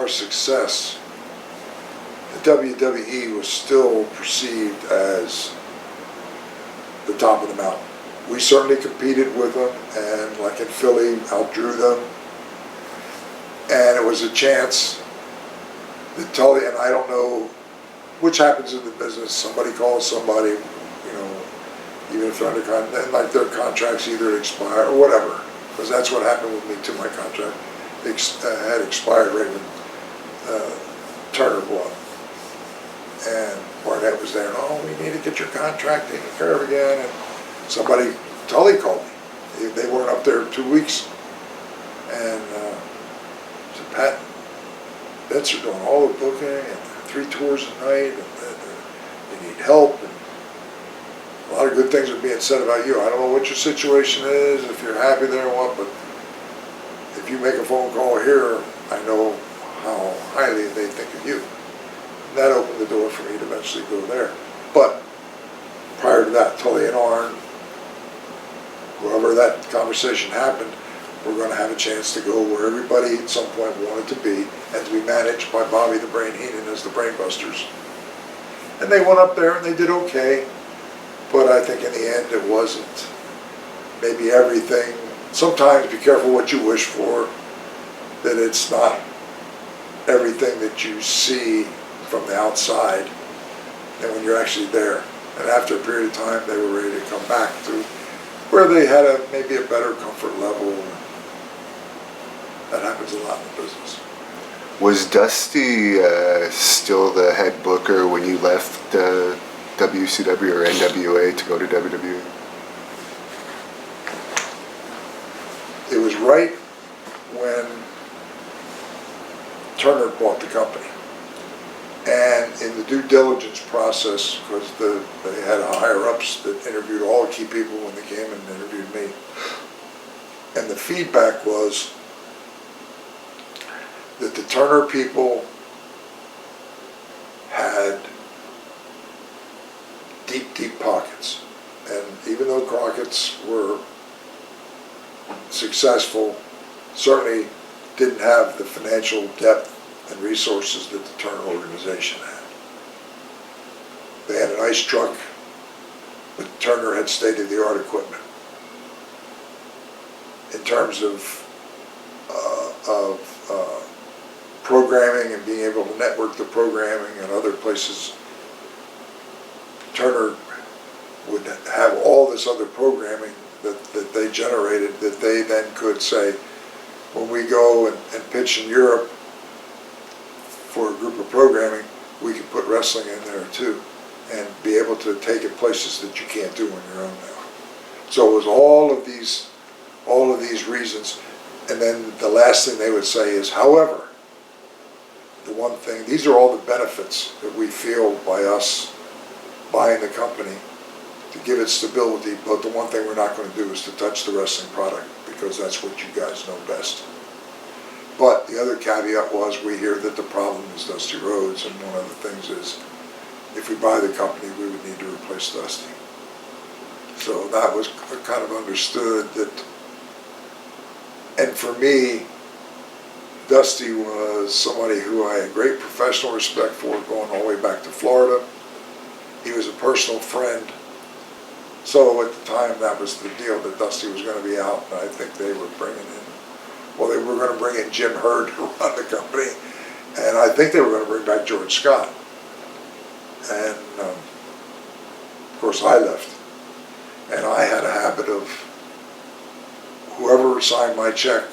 our success, the WWE was still perceived as the top of the mountain. We certainly competed with them, and like in Philly, outdrew them. And it was a chance to tell you, and I don't know which happens in the business. Somebody calls somebody, you know, even if they're under contract, and like their contracts either expire or whatever, because that's what happened with me too. My contract had expired right when Turner won, and Barnett was there. And, oh, we need to get your contract taken care of again. And somebody, Tully called me. They weren't up there 2 weeks, and said, Pat, Vets are doing all the booking and 3 tours a night, and they need help. And a lot of good things are being said about you. I don't know what your situation is, if you're happy there or what, but if you make a phone call here, I know how highly they think of you. And that opened the door for me to eventually go there. But prior to that, Tully and Arn, whoever that conversation happened, we're going to have a chance to go where everybody at some point wanted to be, and to be managed by Bobby the Brain Heenan as the Brainbusters. And they went up there and they did okay, but I think in the end it wasn't maybe everything. Sometimes be careful what you wish for, that it's not everything that you see from the outside, and when you're actually there. And after a period of time, they were ready to come back to where they had maybe a better comfort level. That happens a lot in the business. Was Dusty still the head booker when you left WCW or NWA to go to WWE? It was right when Turner bought the company. And in the due diligence process, because they had higher-ups that interviewed all the key people when they came and interviewed me. And the feedback was that the Turner people had deep, deep pockets. And even though Crockett's were successful, certainly didn't have the financial depth and resources that the Turner organization had. They had an ice truck, but Turner had state-of-the-art equipment. In terms of programming and being able to network the programming and other places, Turner would have all this other programming that they generated, that they then could say, when we go and pitch in Europe for a group of programming, we can put wrestling in there too, and be able to take it places that you can't do on your own now. So it was all of these reasons. And then the last thing they would say is, however, the one thing, these are all the benefits that we feel by us buying the company to give it stability, but the one thing we're not going to do is to touch the wrestling product, because that's what you guys know best. But the other caveat was, we hear that the problem is Dusty Rhodes, and one of the things is, if we buy the company, we would need to replace Dusty. So that was kind of understood that, and for me, Dusty was somebody who I had great professional respect for, going all the way back to Florida. He was a personal friend. So at the time, that was the deal, that Dusty was going to be out, and I think they were bringing in, well, they were going to bring in Jim Herd to run the company, and I think they were going to bring back George Scott. And of course I left, and I had a habit of, whoever signed my check,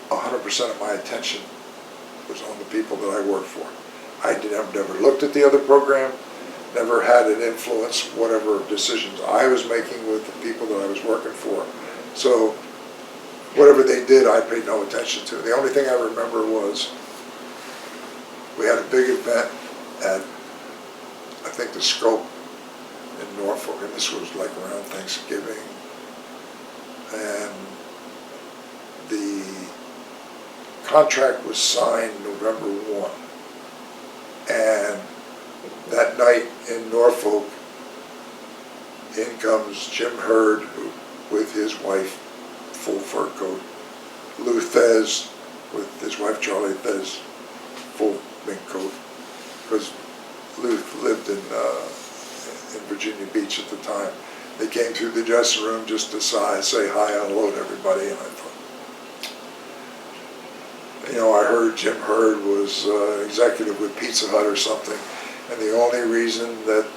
100% of my attention was on the people that I worked for. I never looked at the other program, never had an influence whatever decisions I was making with the people that I was working for. So whatever they did, I paid no attention to. The only thing I remember was, we had a big event at, I think, the Scope in Norfolk, and this was like around Thanksgiving, and the contract was signed November 1, and that night in Norfolk, in comes Jim Herd with his wife, full fur coat, Lou Thez, with his wife Charlie, that is full mink coat, because Luke lived in Virginia Beach at the time. They came through the dressing room just to say hi, unload everybody, and I thought, I heard Jim Hurd was executive with Pizza Hut or something, and the only reason that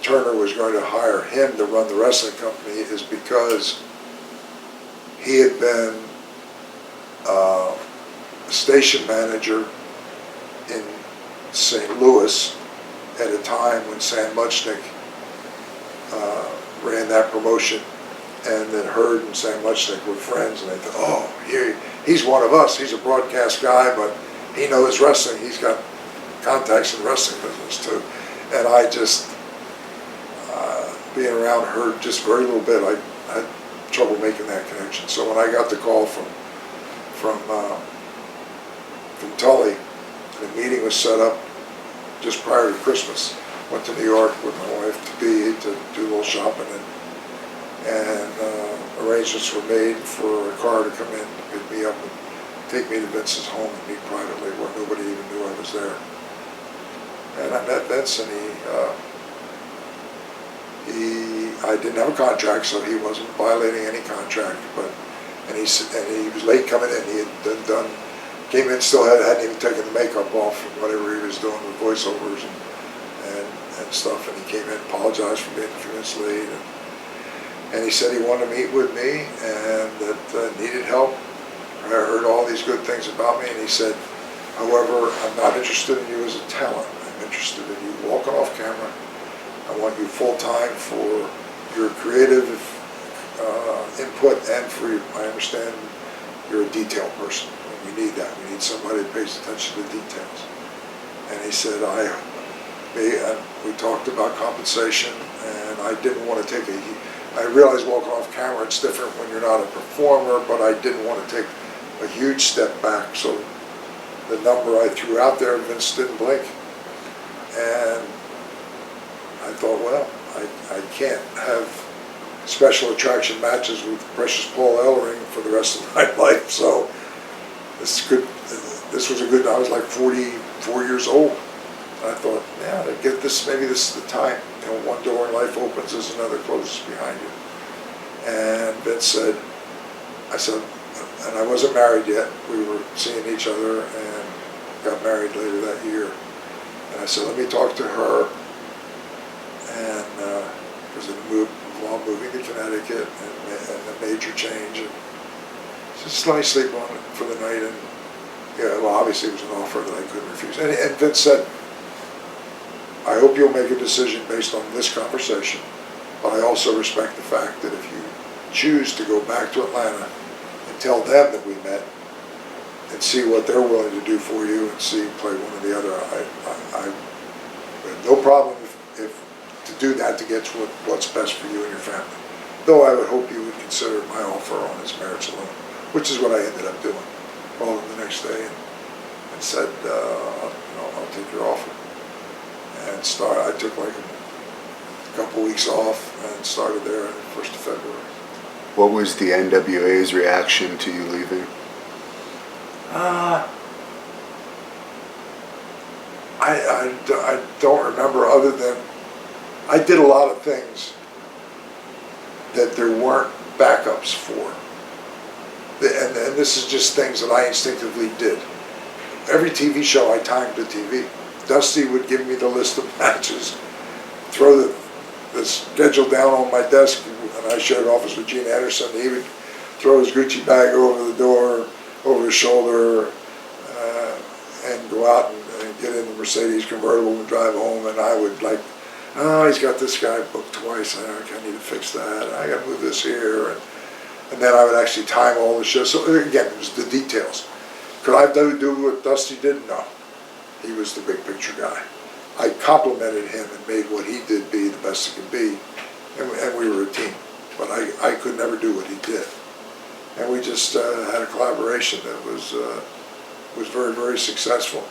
Turner was going to hire him to run the wrestling company is because he had been a station manager in St. Louis at a time when Sam Muchnick ran that promotion, and that Hurd and Sam Muchnick were friends, and they thought, oh, he's one of us. He's a broadcast guy, but he knows wrestling. He's got contacts in the wrestling business too. And I just, being around Hurd just very little bit, I had trouble making that connection. So when I got the call from Tully, the meeting was set up just prior to Christmas. Went to New York with my wife to do a little shopping, and arrangements were made for a car to come in to pick me up and take me to Vince's home and meet privately where nobody even knew I was there. And I met Vince, and I didn't have a contract, so he wasn't violating any contract, and he was late coming in. He had came in, still hadn't even taken the makeup off from whatever he was doing with voiceovers and stuff, and he came in, apologized for being a few minutes late, and he said he wanted to meet with me and that needed help. I heard all these good things about me, and he said, however, I'm not interested in you as a talent. I'm interested in you walking off camera. I want you full-time for your creative input and for your, I understand you're a detail person. We need that. We need somebody that pays attention to details. And he said, we talked about compensation, and I didn't want to take I realized walking off camera, it's different when you're not a performer, but I didn't want to take a huge step back. So the number I threw out there, Vince didn't blink. And I thought, well, I can't have special attraction matches with Precious Paul Ellering for the rest of my life. So this was a good, I was like 44 years old. I thought, yeah, maybe this is the time. One door in life opens as another closes behind you. And Vince said, and I wasn't married yet. We were seeing each other and got married later that year. And I said, let me talk to her. And because it involved moving to Connecticut and a major change. And just let me sleep on it for the night. And yeah, well, obviously it was an offer that I couldn't refuse. And Vince said, I hope you'll make a decision based on this conversation, but I also respect the fact that if you choose to go back to Atlanta and tell them that we met and see what they're willing to do for you and see play one or the other, I have no problem if to do that to get to what's best for you and your family. Though I would hope you would consider my offer on its merits alone, which is what I ended up doing. Called him the next day and said, I'll take your offer. And I took like a couple weeks off and started there on the 1st of February. What was the NWA's reaction to you leaving? I don't remember, other than I did a lot of things that there weren't backups for. And this is just things that I instinctively did. Every TV show I timed the TV. Dusty would give me the list of matches, throw the schedule down on my desk, and I shared office with Gene Anderson. He would throw his Gucci bag over the door, over his shoulder, and go out and get in the Mercedes convertible and drive home. And I would like, oh, he's got this guy booked twice. I need to fix that. I got to move this here. And then I would actually time all the shows. So again, it was the details. Could I do what Dusty did? No. He was the big picture guy. I complimented him and made what he did be the best it could be, and we were a team. But I could never do what he did. And we just had a collaboration that was very, very successful.